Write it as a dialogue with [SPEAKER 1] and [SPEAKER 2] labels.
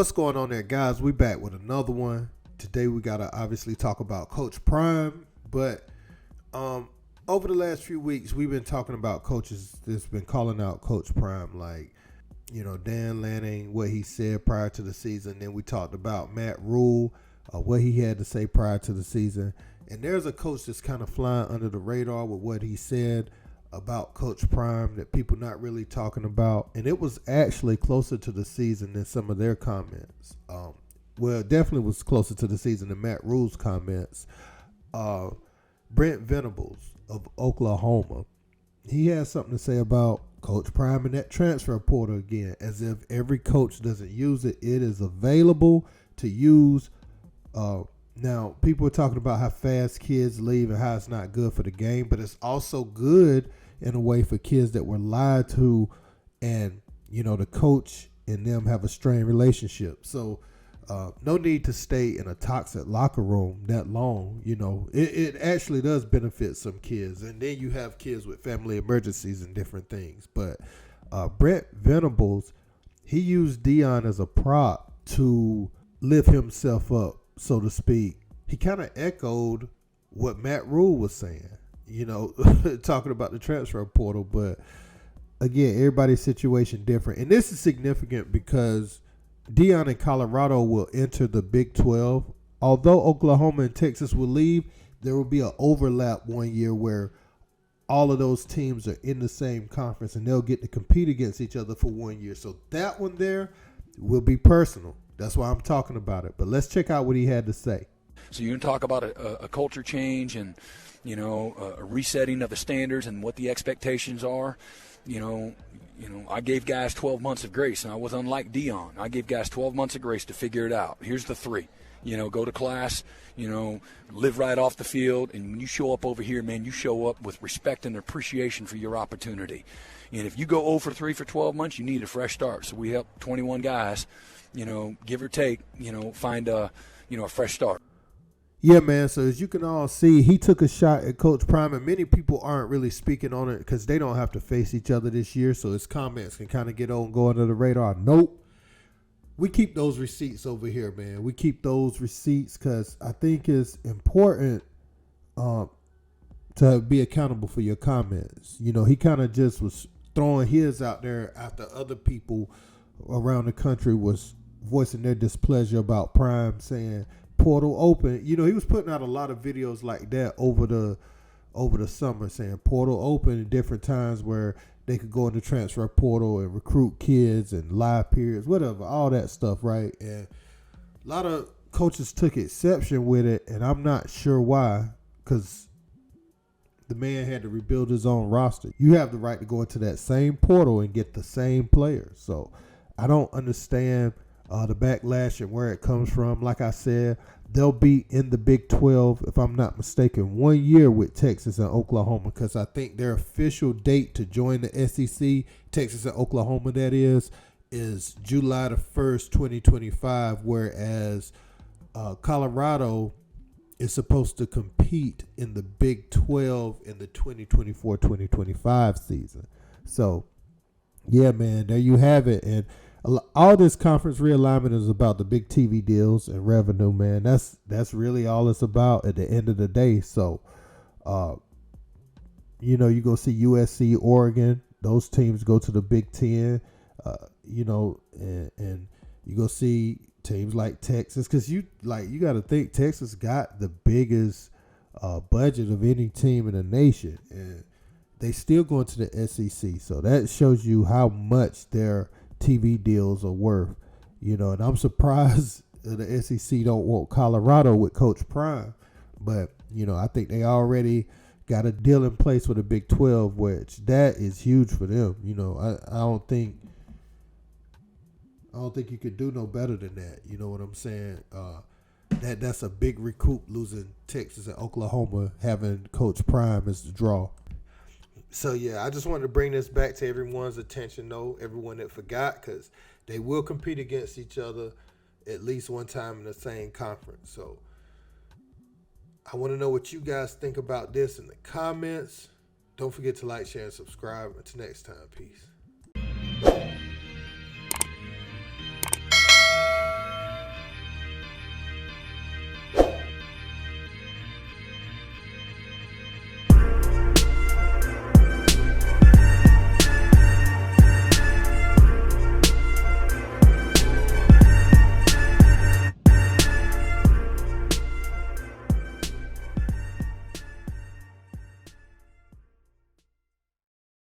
[SPEAKER 1] What's going on there, guys? We back with another one. Today we gotta obviously talk about Coach Prime, but over the last few weeks we've been talking about coaches that's been calling out Coach Prime, like Dan Lanning, what he said prior to the season. Then we talked about Matt Rule, what he had to say prior to the season. And there's a coach that's kind of flying under the radar with what he said about Coach Prime that people not really talking about. And it was actually closer to the season than some of their comments. Well, it definitely was closer to the season than Matt Rule's comments. Brent Venables of Oklahoma, he has something to say about Coach Prime and that transfer portal again, as if every coach doesn't use it. It is available to use. Now, people are talking about how fast kids leave and how it's not good for the game, but it's also good in a way for kids that were lied to, and the coach and them have a strained relationship. So no need to stay in a toxic locker room that long. It actually does benefit some kids, and then you have kids with family emergencies and different things. But Brent Venables, he used Deion as a prop to lift himself up, so to speak. He kind of echoed what Matt Rule was saying, talking about the transfer portal. But again, everybody's situation different. And this is significant because Deion and Colorado will enter the Big 12. Although Oklahoma and Texas will leave, there will be an overlap one year where all of those teams are in the same conference and they'll get to compete against each other for 1 year. So that one there will be personal. That's why I'm talking about it. But let's check out what he had to say.
[SPEAKER 2] So you're going to talk about a culture change and, a resetting of the standards and what the expectations are. I gave guys 12 months of grace, and I was unlike Deion. I gave guys 12 months of grace to figure it out. Here's the 3. Go to class, live right off the field, and when you show up over here, man, you show up with respect and appreciation for your opportunity. And if you go 0 for 3 for 12 months, you need a fresh start. So we help 21 guys, give or take, find a fresh start.
[SPEAKER 1] Yeah, man. So as you can all see, he took a shot at Coach Prime, and many people aren't really speaking on it because they don't have to face each other this year. So his comments can kind of go under the radar. Nope. We keep those receipts over here, man. We keep those receipts because I think it's important to be accountable for your comments. He kind of just was throwing his out there after other people around the country was voicing their displeasure about Prime, saying portal open. He was putting out a lot of videos like that over the summer, saying portal open at different times where they could go in the transfer portal and recruit kids and live periods, whatever, all that stuff, right? And a lot of coaches took exception with it, and I'm not sure why, because the man had to rebuild his own roster. You have the right to go into that same portal and get the same players. So I don't understand the backlash and where it comes from. Like I said, they'll be in the Big 12, if I'm not mistaken, 1 year with Texas and Oklahoma, because I think their official date to join the SEC, Texas and Oklahoma, that is July the 1st, 2025, whereas Colorado is supposed to compete in the Big 12 in the 2024-2025 season. So, yeah, man, there you have it. And all this conference realignment is about the big TV deals and revenue, man. That's really all it's about at the end of the day. So, you go see USC, Oregon. Those teams go to the Big Ten, and you go see teams like Texas, because you got to think Texas got the biggest budget of any team in the nation, and they still going to the SEC. So that shows you how much their TV deals are worth, and I'm surprised the SEC don't want Colorado with Coach Prime, but I think they already got a deal in place with the Big 12, which that is huge for them. I don't think you could do no better than that. You know what I'm saying? That's a big recoup, losing Texas and Oklahoma, having Coach Prime as the draw. So, yeah, I just wanted to bring this back to everyone's attention, though, everyone that forgot, because they will compete against each other at least one time in the same conference. So, I want to know what you guys think about this in the comments. Don't forget to like, share, and subscribe. Until next time, peace.